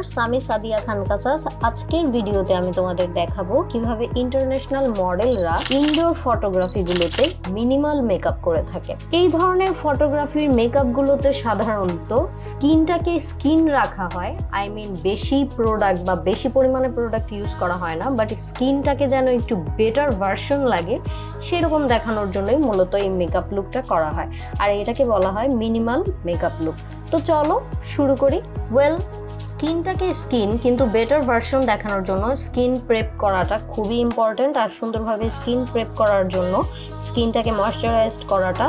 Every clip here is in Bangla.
ভিউয়ার্স, আমি সাদিয়া খান কাসাস। আজকের ভিডিওতে আমি তোমাদের দেখাবো কিভাবে ইন্টারন্যাশনাল মডেলরা ইনডোর ফটোগ্রাফিগুলোতে মিনিমাল মেকআপ করে থাকে। এই ধরনের ফটোগ্রাফির মেকআপগুলোতে সাধারণত স্কিনটাকে স্কিন রাখা হয়, বেশি প্রোডাক্ট বা বেশি পরিমাণে প্রোডাক্ট ইউজ করা হয় না, বাট স্কিনটাকে যেন একটু বেটার ভার্সন লাগে সেরকম দেখানোর জন্যই মূলত এই মেকআপ লুকটা করা হয়, আর এটাকে বলা হয় মিনিমাল মেকআপ লুক। তো চলো শুরু করি। স্কিনটাকে স্কিন কিন্তু বেটার ভার্সন দেখানোর জন্য স্কিন প্রেপ করাটা খুবই ইম্পর্টেন্ট, আর সুন্দরভাবে স্কিন প্রেপ করার জন্য স্কিনটাকে ময়শ্চারাইজড করাটা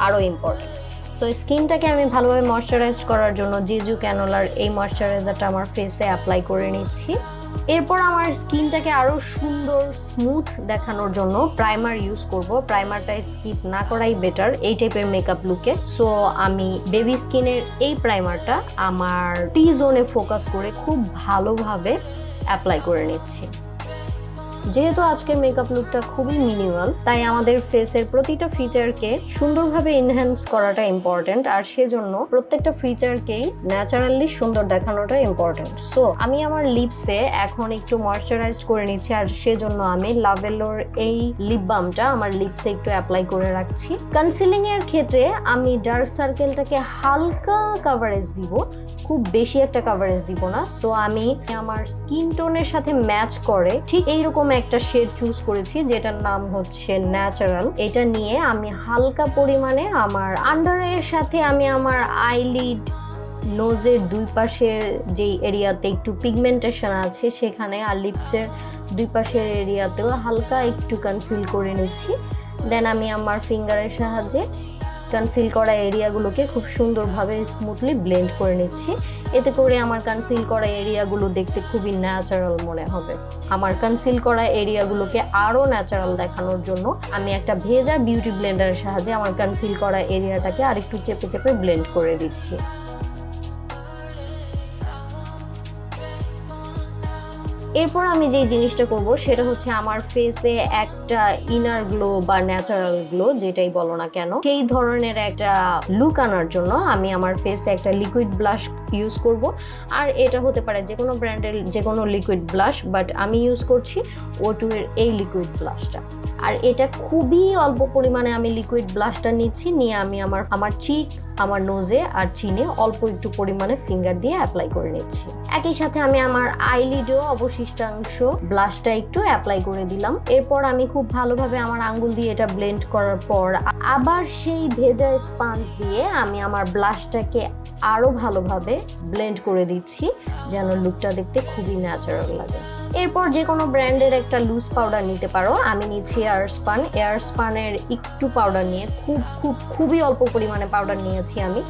আরও ইম্পর্টেন্ট। সো স্কিনটাকে আমি ভালোভাবে ময়শ্চারাইজড করার জন্য জিজু ক্যানোলার এই ময়শ্চারাইজারটা আমার ফেসে অ্যাপ্লাই করে নিচ্ছি। এরপর আমার স্কিনটাকে আরও সুন্দর স্মুথ দেখানোর জন্য প্রাইমার ইউজ করব। প্রাইমারটা স্কিপ না করাই বেটার এই টাইপের মেকআপ লুকে। সো আমি বেবি স্কিনের এই প্রাইমারটা আমার টি জোনে ফোকাস করে খুব ভালোভাবে অ্যাপ্লাই করে নিচ্ছি। যেহেতু আজকের মেকআপ লুকটা খুবই মিনিমাল, তাই আমাদের ফেসের প্রতিটা ফিচারকে সুন্দরভাবে এনহ্যান্স করাটা ইম্পর্টেন্ট, আর সেজন্য প্রত্যেকটা ফিচারকেই ন্যাচারালি সুন্দর দেখানোটা ইম্পর্টেন্ট। সো আমি আমার লিপসে এখন একটু ময়শ্চারাইজড করে নিচ্ছি, আর সেজন্য আমি লাভেলোর এই লিপ বামটা আমার লিপসে একটু অ্যাপ্লাই করে রাখছি। কনসিলিং এর ক্ষেত্রে আমি ডার্ক সার্কেলটাকে হালকা কাভারেজ দিব, খুব বেশি একটা কাভারেজ দিব না। সো আমি আমার স্কিন টোনের সাথে ম্যাচ করে ঠিক এইরকম একটা শেড চুজ করেছি, যেটার নাম হচ্ছে ন্যাচারাল। এটা নিয়ে আমি হালকা পরিমাণে আমার আন্ডারের সাথে আমি আমার আইলিড, নোজের দুই পাশের যে এরিয়াতে একটু পিগমেন্টেশন আছে সেখানে, আর লিপসের দুই পাশের এরিয়াতেও হালকা একটু কনসিল করে নিচ্ছি। দেন আমি আমার ফিঙ্গারের সাহায্যে কনসিল করা এরিয়াগুলোকে খুব সুন্দরভাবে স্মুথলি ব্লেন্ড করে নিচ্ছি। এতে করে আমার কনসিল করা এরিয়াগুলো দেখতে খুবই ন্যাচারাল মনে হবে। আমার কনসিল করা এরিয়াগুলোকে আরও ন্যাচারাল দেখানোর জন্য আমি একটা ভেজা বিউটি ব্লেন্ডারের সাহায্যে আমার কনসিল করা এরিয়াটাকে আরেকটু চেপে চেপে ব্লেন্ড করে দিচ্ছি। এরপর আমি যে জিনিসটা করব সেটা হচ্ছে আমার ফেসে একটা ইনার গ্লো বা ন্যাচারাল গ্লো, যেটাই বলো না কেন, সেই ধরনের একটা লুক আনার জন্য আমি আমার ফেসে একটা লিকুইড ব্লাশ ইউজ করব। আর এটা হতে পারে যে কোনো ব্র্যান্ডের যে কোনো লিকুইড ব্লাশ, বাট আমি ইউজ করছি O2 এর এই লিকুইড ব্লাশটা। আর এটা খুবই অল্প পরিমাণে আমি লিকুইড ব্লাশটা নিচ্ছি, নিয়ে আমি আমার চিক, আমার নোজে আর চিনে অল্প একটু পরিমাণে ফিঙ্গার দিয়ে অ্যাপ্লাই করে নিচ্ছি। একই সাথে আমি আমার আইলিডেও অবশিষ্টাংশ ব্লাশটা একটু অ্যাপ্লাই করে দিলাম। এরপর আমি খুব ভালোভাবে আমার আঙ্গুল দিয়ে এটা ব্লেন্ড করার পর আবার সেই ভেজা স্পঞ্জ দিয়ে আমি আমার ব্লাশটাকে আরও ভালোভাবে ব্লেন্ড করে দিচ্ছি, যেন লুকটা দেখতে খুবই ন্যাচারাল লাগে। এরপর যে কোনো ব্র্যান্ডের একটা লুজ পাউডার নিতে পারো। আমি নিচ্ছি এয়ারস্পানের একটু পাউডার নিয়ে, খুবই অল্প পরিমাণে পাউডার নিয়েছি। আমি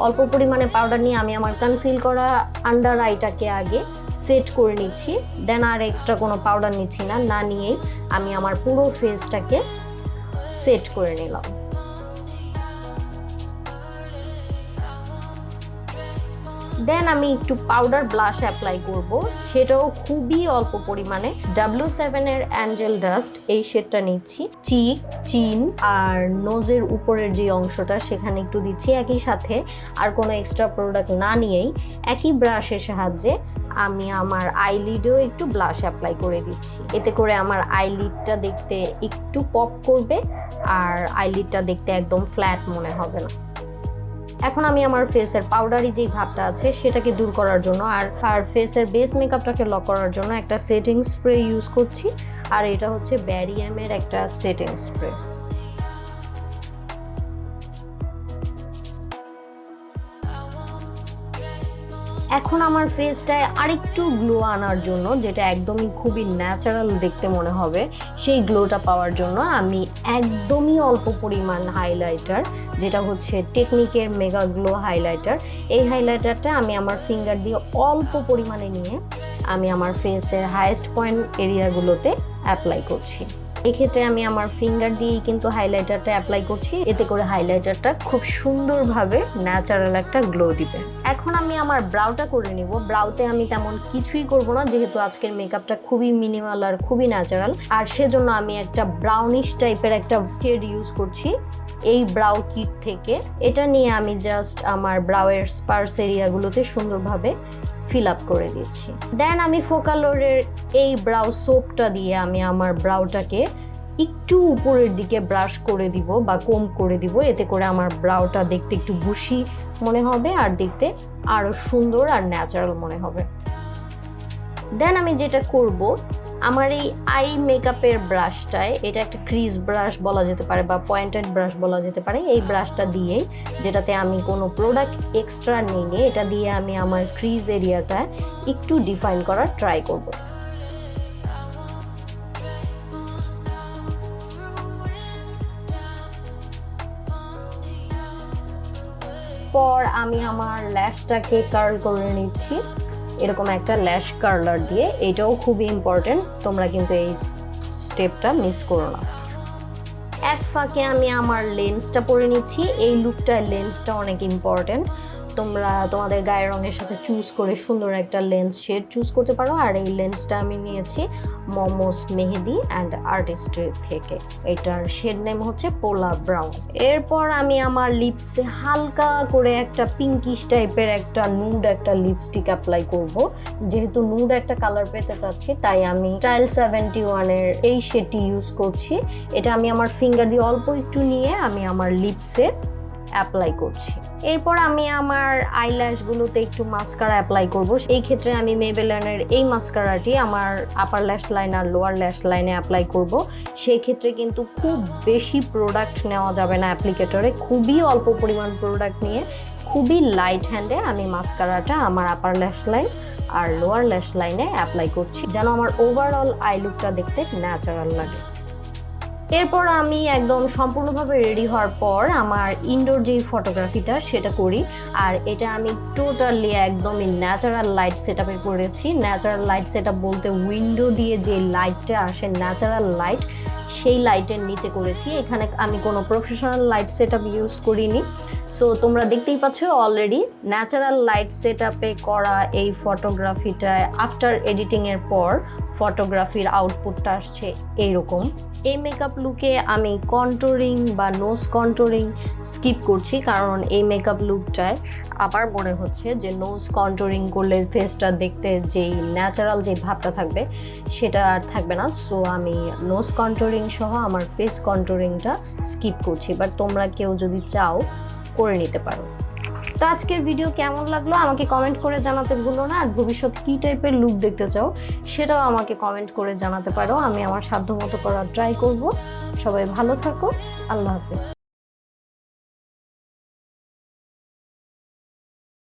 অল্প পরিমাণে পাউডার নিয়ে আমি আমার কনসিল করা আন্ডার আইটাকে আগে সেট করে নিচ্ছি। দেন আর এক্সট্রা কোনো পাউডার নিচ্ছি না নিয়েই আমি আমার পুরো ফেসটাকে সেট করে নিলাম। দেন আমি একটু পাউডার ব্লাশ অ্যাপ্লাই করব, সেটাও খুবই অল্প পরিমাণে। W7 এর অ্যাঞ্জেল ডাস্ট এই শেডটা নিচ্ছি। চিক, চিন আর নোজের উপরের যে অংশটা সেখানে একটু দিচ্ছি। একই সাথে আর কোনো এক্সট্রা প্রোডাক্ট না নিয়েই একই ব্রাশের সাহায্যে আমি আমার আইলিডেও একটু ব্লাশ অ্যাপ্লাই করে দিচ্ছি। এতে করে আমার আইলিডটা দেখতে একটু পপ করবে, আর আইলিডটা দেখতে একদম ফ্ল্যাট মনে হবে না। এখন আমি আমার ফেসের পাউডারি যেই ভাবটা আছে সেটাকে দূর করার জন্য আর ফেসের বেস মেকআপটাকে লক করার জন্য একটা সেটিং স্প্রে ইউজ করছি, আর এটা হচ্ছে ব্যারিয়ামের একটা সেটিং স্প্রে। এখন আমার ফেসটায় আরেকটু গ্লো আনার জন্য, যেটা একদমই খুবই ন্যাচারাল দেখতে মনে হবে, সেই গ্লোটা পাওয়ার জন্য আমি একদমই অল্প পরিমাণ হাইলাইটার, যেটা হচ্ছে টেকনিকের মেগা গ্লো হাইলাইটার, এই হাইলাইটারটা আমি আমার ফিঙ্গার দিয়ে অল্প পরিমাণে নিয়ে আমি আমার ফেসের হাইয়েস্ট পয়েন্ট এরিয়াগুলোতে অ্যাপ্লাই করছি। এক্ষেত্রে আমি আমার ফিঙ্গার দিয়েই কিন্তু হাইলাইটারটা অ্যাপ্লাই করছি, এতে করে হাইলাইটারটা খুব সুন্দরভাবে ন্যাচারাল একটা গ্লো দিবে। এখন আমি আমার ব্রাউটা করে নিব। ব্রাউতে আমি তেমন কিছুই করব না, যেহেতু আজকের মেকআপটা খুবই মিনিমাল আর খুবই ন্যাচারাল, আর সেজন্য আমি একটা ব্রাউনিশ টাইপের একটা শেড ইউজ করছি এই ব্রাউ কিট থেকে। এটা নিয়ে আমি জাস্ট আমার ব্রাউয়ের স্পার্স এরিয়াগুলোতে সুন্দরভাবে ফিল আপ করে দিচ্ছি। দেন আমি ফোকালোরের এই ব্রাউ সোপটা দিয়ে আমি আমার ব্রাউটাকে একটু উপরের দিকে ব্রাশ করে দিব বা কোম করে দিব, এতে করে আমার ব্রাউটা দেখতে একটু বুশি মনে হবে আর দেখতে আরো সুন্দর আর ন্যাচারাল মনে হবে। দেন আমি যেটা করব, আমার এই আই মেকআপের ব্রাশটায়, এটা একটা ক্রিজ ব্রাশ বলা যেতে পারে বা পয়েন্টেড ব্রাশ বলা যেতে পারে, এই ব্রাশটা দিয়ে, যেটাতে আমি কোনো প্রোডাক্ট এক্সট্রা নিয়ে এটা দিয়ে আমি আমার ক্রিজ এরিয়াটা একটু ডিফাইন করার ট্রাই করব। পর আমি আমার ল্যাশটাকে কার্ল করে নিচ্ছি এরকম একটা ল্যাশ কার্লার দিয়ে। এটাও খুবই ইম্পর্টেন্ট, তোমরা কিন্তু এই স্টেপটা মিস করো না। এক ফাঁকে আমি আমার লেন্সটা পরে নিচ্ছি। এই লুকটার লেন্সটা অনেক ইম্পর্টেন্ট, তোমরা তোমাদের গায়ের রঙের সাথে চুজ করে সুন্দর একটা লেন্স শেড চুজ করতে পারো। আর এই লেন্সটা আমি নিয়েছি মোমোস মেহেদি অ্যান্ড আর্টিস্ট্রি থেকে, এটার শেড নেম হচ্ছে পোলা ব্রাউন। এরপর আমি আমার লিপসে হালকা করে একটা পিঙ্কিশ টাইপের একটা নুড একটা লিপস্টিক অ্যাপ্লাই করব। যেহেতু নুড একটা কালার পেতে চাচ্ছি, তাই আমি স্টাইল 71-এর এই শেডটি ইউজ করছি। এটা আমি আমার ফিঙ্গার দিয়ে অল্প একটু নিয়ে আমি আমার লিপসে অ্যাপ্লাই করছি। এরপর আমি আমার আইল্যাশগুলোতে একটু মাস্কারা অ্যাপ্লাই করব। এই ক্ষেত্রে আমি মেবেলিনের এই মাস্কারাটি আমার আপার ল্যাশ লাইন আর লোয়ার ল্যাশ লাইনে অ্যাপ্লাই করব। সেই ক্ষেত্রে কিন্তু খুব বেশি প্রোডাক্ট নেওয়া যাবে না অ্যাপ্লিকেটরে, খুবই অল্প পরিমাণ প্রোডাক্ট নিয়ে খুবই লাইট হ্যান্ডে আমি মাস্কারাটা আমার আপার ল্যাশ লাইন আর লোয়ার ল্যাশ লাইনে অ্যাপ্লাই করছি, যেন আমার ওভারঅল আই লুকটা দেখতে ন্যাচারাল লাগে। এরপর আমি একদম সম্পূর্ণভাবে রেডি হওয়ার পর আমার ইনডোর যেই ফটোগ্রাফিটা সেটা করি। আর এটা আমি টোটালি একদমই ন্যাচারাল লাইট সেটআপে করেছি। ন্যাচারাল লাইট সেটআপ বলতে উইন্ডো দিয়ে যে লাইটটা আসে ন্যাচারাল লাইট, সেই লাইটের নিচে করেছি। এখানে আমি কোনো প্রফেশনাল লাইট সেটআপ ইউজ করিনি। সো তোমরা দেখতেই পাচ্ছ অলরেডি ন্যাচারাল লাইট সেটআপে করা এই ফটোগ্রাফিটায় আফটার এডিটিংয়ের পর ফটোগ্রাফির আউটপুটটা আসছে এইরকম। এই মেকআপ লুকে আমি কন্ট্রোলিং বা নোজ কন্ট্রোলিং স্কিপ করছি, কারণ এই মেকআপ লুকটায় আমার মনে হচ্ছে যে নোজ কন্ট্রোলিং করলে ফেসটা দেখতে যেই ন্যাচারাল যে ভাবটা থাকবে সেটা আর থাকবে না। সো আমি নোজ কন্ট্রোলিং সহ আমার ফেস কন্ট্রোলিংটা স্কিপ করছি, বাট তোমরা কেউ যদি চাও করে নিতে পারো। তো আজকের ভিডিও কেমন লাগলো আমাকে কমেন্ট করে জানাতে ভুলো না। আর ভবিষ্যতে কী টাইপের লুক দেখতে চাও সেটাও আমাকে কমেন্ট করে জানাতে পারো, আমি আমার সাধ্যমতো করার ট্রাই করব। সবাই ভালো থাকো, আল্লাহ হাফেজ।